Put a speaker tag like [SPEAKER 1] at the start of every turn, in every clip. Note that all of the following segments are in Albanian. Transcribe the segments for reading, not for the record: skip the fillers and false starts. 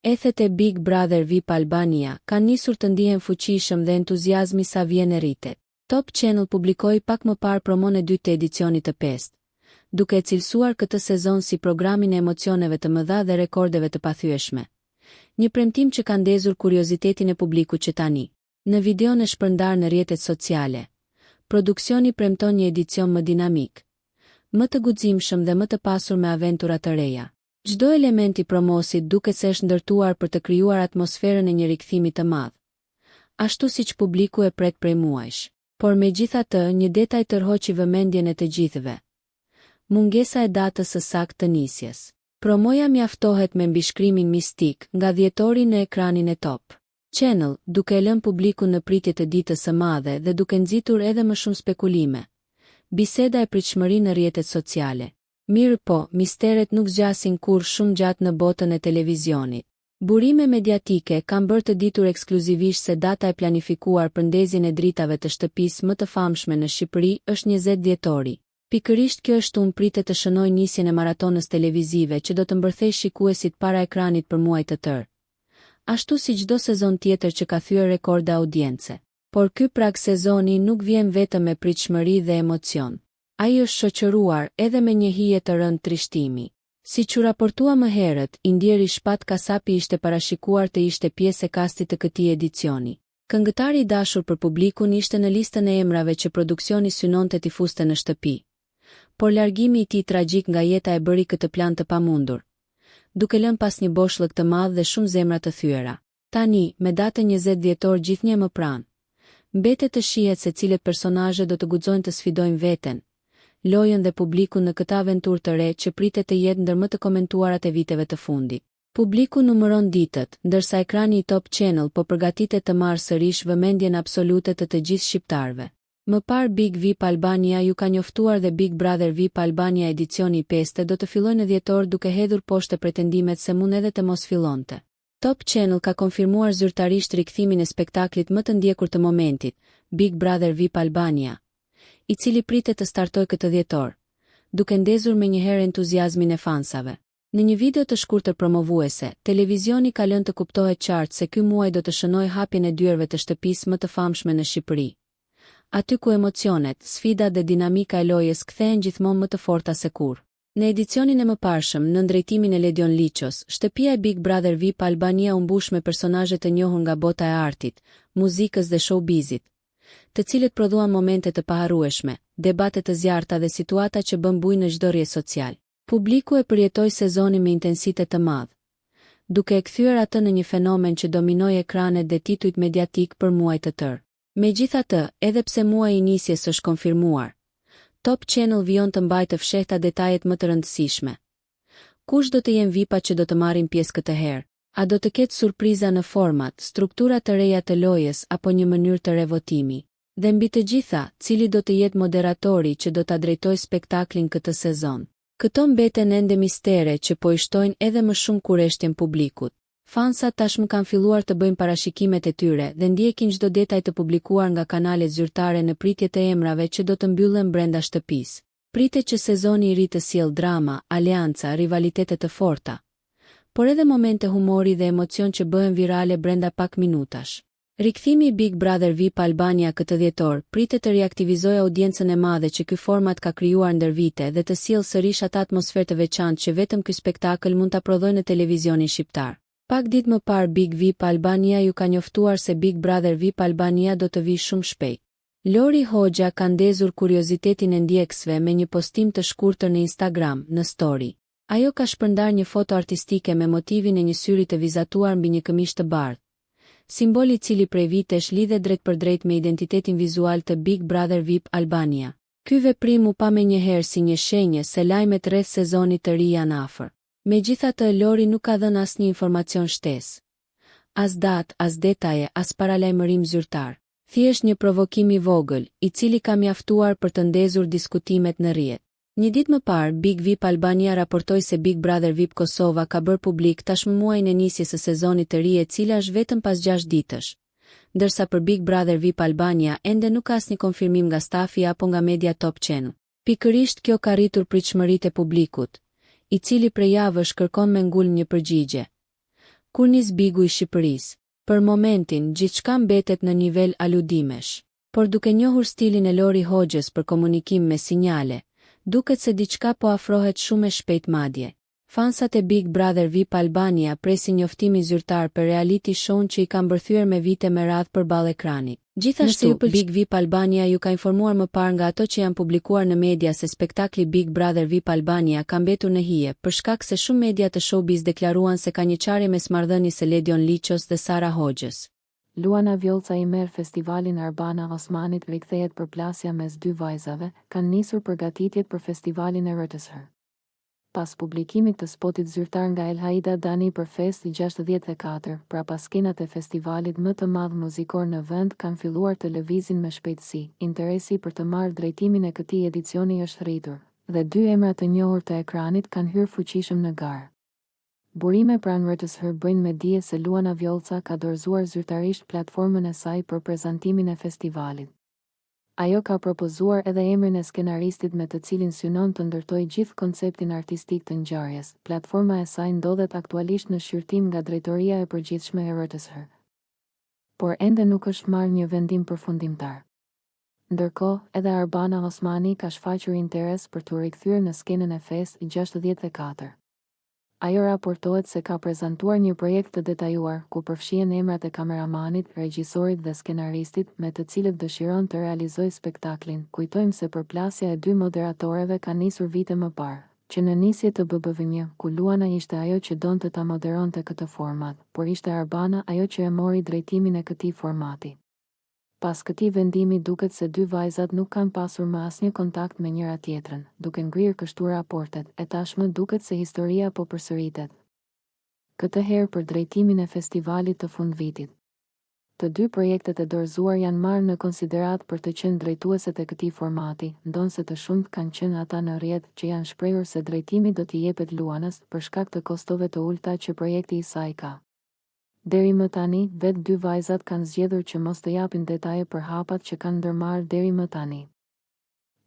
[SPEAKER 1] Ethet e Big Brother VIP Albania kanë nisur të ndihen fuqishëm dhe entuziazmi sa vjen e rritet. Top Channel publikoi pak më parë promon e dytë të edicionit të 5, duke e cilësuar këtë sezon si programin e emocioneve të mëdha dhe rekordeve të pathyeshme. Një premtim që ka ndezur kuriozitetin e publikut që tani, në videon e shpërndar në rrjetet sociale, produksioni premton një edicion më dinamik, më të guximshëm dhe më të pasur me aventura të reja. Çdo element i promosit duket se është ndërtuar për të krijuar atmosferën e një rikthimi të madh, ashtu siç publiku e pret prej muajsh. Por megjithatë, një detaj tërhoqi vëmendjen e të gjithëve. Mungesa e datës së saktë të nisjes. Promoja mjaftohet me mbishkrimin mistik nga dhjetori në ekranin e Top Channel, duke e lënë publikun në pritje të ditës së madhe dhe duke nxitur edhe më shumë spekulime. Biseda e pritshmëri në rrjetet sociale. Mirë po, misteret nuk zgjasin kur shumë gjatë në botën e televizionit. Burime mediatike kanë bërë të ditur ekskluzivisht se data e planifikuar për ndezjen e dritave të shtëpisë më të famshme në Shqipëri është 20 dhjetori. Pikërisht kjo është pritet të shënojë nisjen e maratonës televizive që do të mbërthejë shikuesit para ekranit për muaj të tërë. Ashtu si çdo sezon tjetër që ka thyer rekorde audience. Por ky prag sezoni nuk vjen vetëm me pritshmëri dhe emocion. Ai është shoqëruar edhe me një hije të rënd trishtimi. Siç u raportua më herët, Indieri Shpat Kasapi ishte parashikuar të ishte pjesë e kastit të këtij edicioni. Këngëtari i dashur për publikun ishte në listën e emrave që produksioni synonte t'i fuste në shtëpi. Por largimi i tij tragjik nga jeta e bëri këtë plan të pamundur, duke lënë pas një boshllëk të madh dhe shumë zemra të thyera. Tani, me datën 20 dhjetor gjithnjë më pranë, mbetet të shihet se cilët personazhe do të guxojnë të sfidojnë veten, lojën dhe publikun në këtë aventurë të re që pritet të jetë ndër më të komentuarat e viteve të fundit. Publiku numëron ditët, ndërsa ekrani i Top Channel po përgatitet të marrë sërish vëmendjen absolute të gjithë shqiptarëve. Më parë Big VIP Albania ju ka njoftuar dhe Big Brother VIP Albania edicioni 5 do të fillojë në dhjetor duke hedhur poshtë pretendimet se mund edhe të mos fillonte. Top Channel ka konfirmuar zyrtarisht rikthimin e spektaklit më të ndjekur të momentit, Big Brother VIP Albania, i cili pritet të startojë këtë dhjetor, duke ndezur menjëherë entuziazmin e fansave. Në një video të shkurtër promovuese, televizioni ka lënë të kuptohet qartë se ky muaj do të shënojë hapjen e dyerve të shtëpisë më të famshme në Shqipëri. Aty ku emocionet, sfida dhe dinamika e lojës kthehen gjithmonë më të forta se kurrë. Në edicionin e mëparshëm, në drejtimin e Ledion Liços, shtëpia e Big Brother VIP Albania u mbush me personazhe të njohur nga bota e artit, muzikës dhe showbizit, të cilët prodhuan momente të paharrueshme, debate të zjarrta dhe situata që bën bujë në çdo rrjet social. Publiku e përjetoi sezonin me intensitet të madh, duke e kthyer atë në një fenomen që dominoi ekranet dhe titujt mediatik për muaj të tërë. Megjithatë, edhe pse muaji i nisjes është konfirmuar, Top Channel vijon të mbajë të fshehta detajet më të rëndësishme. Kush do të jenë VIP-at që do të marrin pjesë këtë herë? A do të ketë surpriza në format, struktura të reja të lojës apo një mënyrë të re votimi? Dhe mbi të gjitha, cili do të jetë moderatori që do ta drejtojë spektaklin këtë sezon? Këto mbeten ende mistere që po i shtojnë edhe më shumë kureshtjen publikut. Fansat tashmë kanë filluar të bëjnë parashikimet e tyre dhe ndjekin çdo detaj të publikuar nga kanalet zyrtare në pritje të emrave që do të mbyllen brenda shtëpisë. Pritet që sezoni i ri të sjellë drama, aleanca, rivalitete të forta, por edhe momente humori dhe emocion që bëhen virale brenda pak minutash. Rikthimi i Big Brother VIP Albania këtë dhjetor pritet të riaktivizojë audiencën e madhe që ky format ka krijuar ndër vite dhe të sjellë sërish atë atmosferë të veçantë që vetëm ky spektakël mund ta prodhojë në televizionin shqiptar. Pak ditë më parë Big VIP Albania ju ka njoftuar se Big Brother VIP Albania do të vijë shumë shpejt. Lori Hoxha ka ndezur kuriozitetin e ndjekësve me një postim të shkurtër në Instagram, në story. Ajo ka shpërndar një foto artistike me motivin e një syri të vizatuar mbi një këmishë të bardhë, simboli i cili prej vitesh lidhet drejt për drejt me identitetin vizual të Big Brother VIP Albania. Ky veprim u pa menjëherë si një shenjë se lajmet rreth sezonit të ri janë afër. Megjithatë, Lori nuk ka dhënë asnjë informacion shtesë, as datë, as detaje, as paralajmërim zyrtar. Thjesht një provokim i vogël, i cili ka mjaftuar për të ndezur diskutimet në rrjet. Një ditë më parë, Big VIP Albania raportoi se Big Brother VIP Kosova ka bërë publik tashmë muajin e nisjes së sezonit të ri e cila është vetëm pas 6 ditësh, ndërsa për Big Brother VIP Albania ende nuk ka asnjë konfirmim nga stafi apo nga media Top Channel. Pikërisht kjo ka rritur pritshmëritë e publikut, i cili prej javësh kërkon me ngul një përgjigje. Kur nis Bigu i Shqipërisë, për momentin gjithçka mbetet në nivel aludimesh, por duke njohur stilin e Lori Hoxhës për komunikim me sinjale, duket se diçka po afrohet shumë e shpejt madje. Fansat e Big Brother VIP Albania presin njoftimin zyrtar për reality show që i ka mbërthyer me vite me radhë përballë ekranit. Gjithashtu, Big VIP Albania ju ka informuar më parë nga ato që janë publikuar në media se spektakli Big Brother VIP Albania ka mbetur në hije, për shkak se shumë media të showbiz deklaruan se ka një çarje mesmarrëdhënies së Ledion Liços dhe Sara Hoxhës.
[SPEAKER 2] Luana Vjollca i merr festivalin Arbana Osmanit, rikthehet përplasja mes dy vajzave, kanë nisur përgatitjet për festivalin e Rëtëshër. Pas publikimit të spotit zyrtar nga Elhaida Dani për Fest 64, pra pas skenat e festivalit më të madh muzikor në vend kanë filluar të lëvizin me shpejtësi. Interesi për të marrë drejtimin e këtij edicioni është rritur, dhe dy emra të njohur të ekranit kanë hyrë fuqishëm në garë. Burime pranë Rëtëshër bëjnë me dije se Luana Vjollca ka dorëzuar zyrtarisht platformën e saj për prezantimin e festivalit. Ajo ka propozuar edhe emrin e skenaristit me të cilin synon të ndërtojë gjithë konceptin artistik të ngjarjes. Platforma e saj ndodhet aktualisht në shqyrtim nga Drejtoria e Përgjithshme e Rëtëshër, por ende nuk është marrë një vendim përfundimtar. Ndërkohë, edhe Arbana Osmani ka shfaqur interes për të rikthyer në skenën e Fest 64. Ajo raportohet se ka prezantuar një projekt të detajuar, ku përfshihen emrat e kameramanit, regjisorit dhe skenaristit, me të cilët dëshiron të realizojë spektaklin. Kujtojmë se përplasja e dy moderatoreve ka nisur vite më parë, që në nisje të BBVM, ku Luana ishte ajo që donte ta moderonte këtë format, por ishte Arbana ajo që e mori drejtimin e këtij formati. Pas këtij vendimi duket se dy vajzat nuk kanë pasur më asnjë kontakt me njëra tjetrën, duke ngrirë kështu raportet, e tashmë duket se historia po përsëritet. Këtë herë për drejtimin e festivalit të fundvitit. Të dy projektet e dorëzuar janë marrë në konsiderat për të qenë drejtueset e këtij formati, ndonse të shumt kanë qenë ata në rrjet që janë shprehur se drejtimi do t'i jepet Luanës për shkak të kostove të ulta që projekti i saj ka. Deri më tani, vetë dy vajzat kanë zgjedhur që mos të japin detaje për hapat që kanë ndërmarrë deri më tani.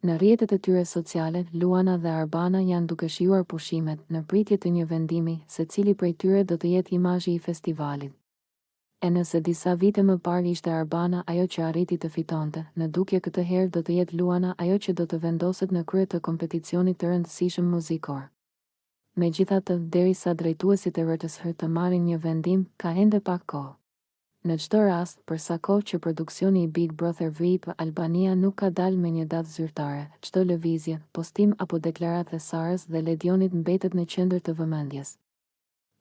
[SPEAKER 2] Në rrjetet e tyre sociale, Luana dhe Arbana janë duke shijuar pushimet, në pritje të një vendimi, se cili prej tyre do të jetë imazhi i festivalit. E nëse disa vite më parë ishte Arbana ajo që arriti të fitonte, në dukje këtë herë do të jetë Luana ajo që do të vendoset në krye të kompeticionit të rëndësishëm muzikor. Megjithatë, derisa drejtuesit e Rëtëshër të marrin një vendim, ka ende pak kohë. Në çdo rast, për sa kohë që produksioni i Big Brother VIP Albania nuk ka dalë me një datë zyrtare, çdo lëvizje, postim apo deklaratë e Sarës dhe Ledionit mbetet në qendër të vëmendjes.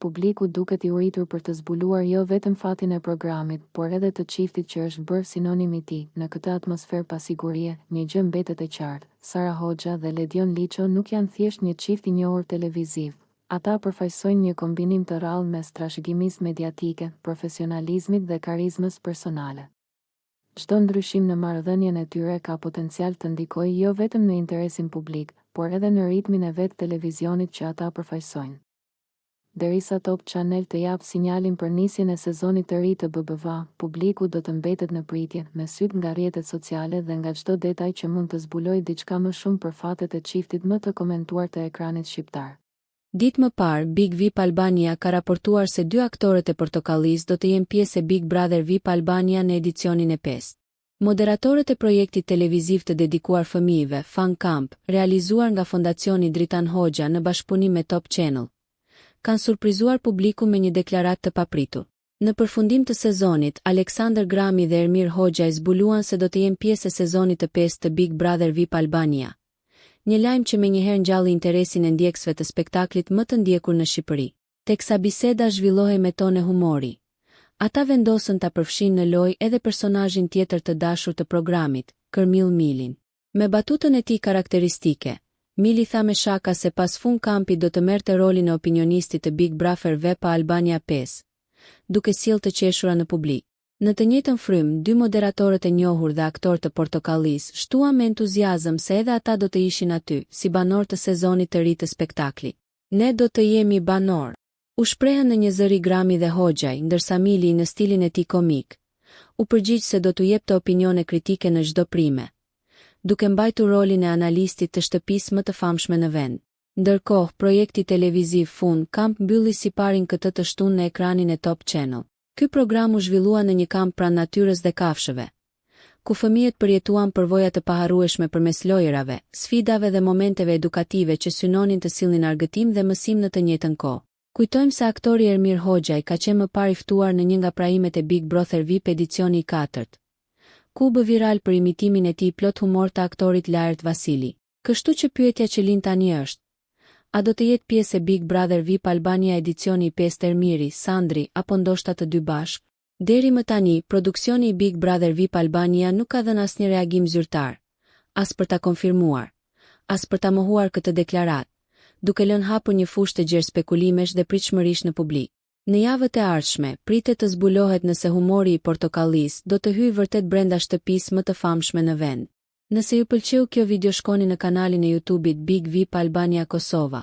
[SPEAKER 2] Publiku duket i uritur për të zbuluar jo vetëm fatin e programit, por edhe të çiftit që është bërë sinonim i tij. Në këtë atmosferë pasigurie, një gjë mbetet e qartë: Sara Hoxha dhe Ledion Liço nuk janë thjesht një çift i njohur televiziv. Ata përfaqësojnë një kombinim të rrallë mes trashëgimisë mediatike, profesionalizmit dhe karizmës personale. Çdo ndryshim në marrëdhënien e tyre ka potencial të ndikojë jo vetëm në interesin publik, por edhe në ritmin e vetë televizionit që ata përfaqësojnë. Derisa Top Channel të japë sinjalin për nisjen e sezonit të ri të BBVA, publiku do të mbetet në pritje, me syt nga rrjetet sociale dhe nga çdo detaj që mund të zbulojë diçka më shumë për fatet e çiftit më të komentuar të ekranit shqiptar.
[SPEAKER 1] Ditë më parë, Big VIP Albania ka raportuar se dy aktorët e Portokallis do të jenë pjesë e Big Brother VIP Albania në edicionin e 5. Moderatorët e projektit televiziv të dedikuar fëmijëve, Fan Camp, realizuar nga Fondacioni Dritan Hoxha në bashkëpunim me Top Channel, kanë surprizuar publikun me një deklaratë të papritur. Në përfundim të sezonit, Aleksandër Grami dhe Ermir Hoxha zbuluan se do të jenë pjesë e sezonit të 5 të Big Brother VIP Albania. Një lajm që menjëherë ngjalli interesin e ndjekësve të spektaklit më të ndjekur në Shqipëri. Teksa biseda zhvillohej me tonë humori, ata vendosën ta përfshinë në lojë edhe personazhin tjetër të dashur të programit, Kërmill Milin. Me batutën e tij karakteristike, Mili tha me shaka se pas Fan Campi do të merrte rolin e opinionistit të Big Brother VIP Albania 5, duke sjellë të qeshura në publik. Në të njëjtën frymë, dy moderatorët e njohur dhe aktor të Portokallis shtuan me entuziazëm se edhe ata do të ishin aty, si banor të sezonit të ri të spektaklit. Ne do të jemi banor, u shprehën në një zëri Grami dhe Hoxhaj, ndërsa Mili në stilin e tij komik u përgjigj se do t'u jepte opinione kritike në çdo prime, duke mbajtur rolin e analistit të shtëpisë më të famshme në vend. Ndërkohë, projekti televiziv Fun Camp mbylli si parin këtë të shtunë në ekranin e Top Channel. Ky program u zhvillua në një kamp pranë natyrës dhe kafshëve, ku fëmijët përjetuan përvoja të paharrueshme përmes lojërave, sfidave dhe momenteve edukative që synonin të sillnin argëtim dhe mësim në të njëjtën kohë. Kujtojmë se aktori Ermir Hoxhaj ka qenë më parë i ftuar në një nga prahimet e Big Brother VIP edicioni i 4, ku bë viral për imitimin e tij plot humor të aktorit Lart Vasili. Kështu që pyetja që lind tani është: a do të jetë pjesë e Big Brother VIP Albania edicioni i 5 Ermiri, Sandri, apo ndoshta të dy bashkë? Deri më tani, produksioni i Big Brother VIP Albania nuk ka dhënë asnjë reagim zyrtar, as për ta konfirmuar, as për ta mohuar këtë deklaratë, duke lënë hapur një fushë të gjerë spekulimesh dhe pritshmërish në publik. Në javët e ardhshme, pritet të zbulohet nëse humori i portokallis do të hyjë vërtet brenda shtëpisë më të famshme në vend. Nëse ju pëlqeu kjo video, shkoni në kanalin e YouTube-it Big VIP Albania Kosova,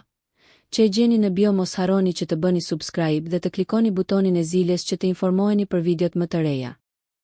[SPEAKER 1] që e gjeni në bio. Mos harroni që të bëni subscribe dhe të klikoni butonin e ziljes që të informoheni për videot më të reja.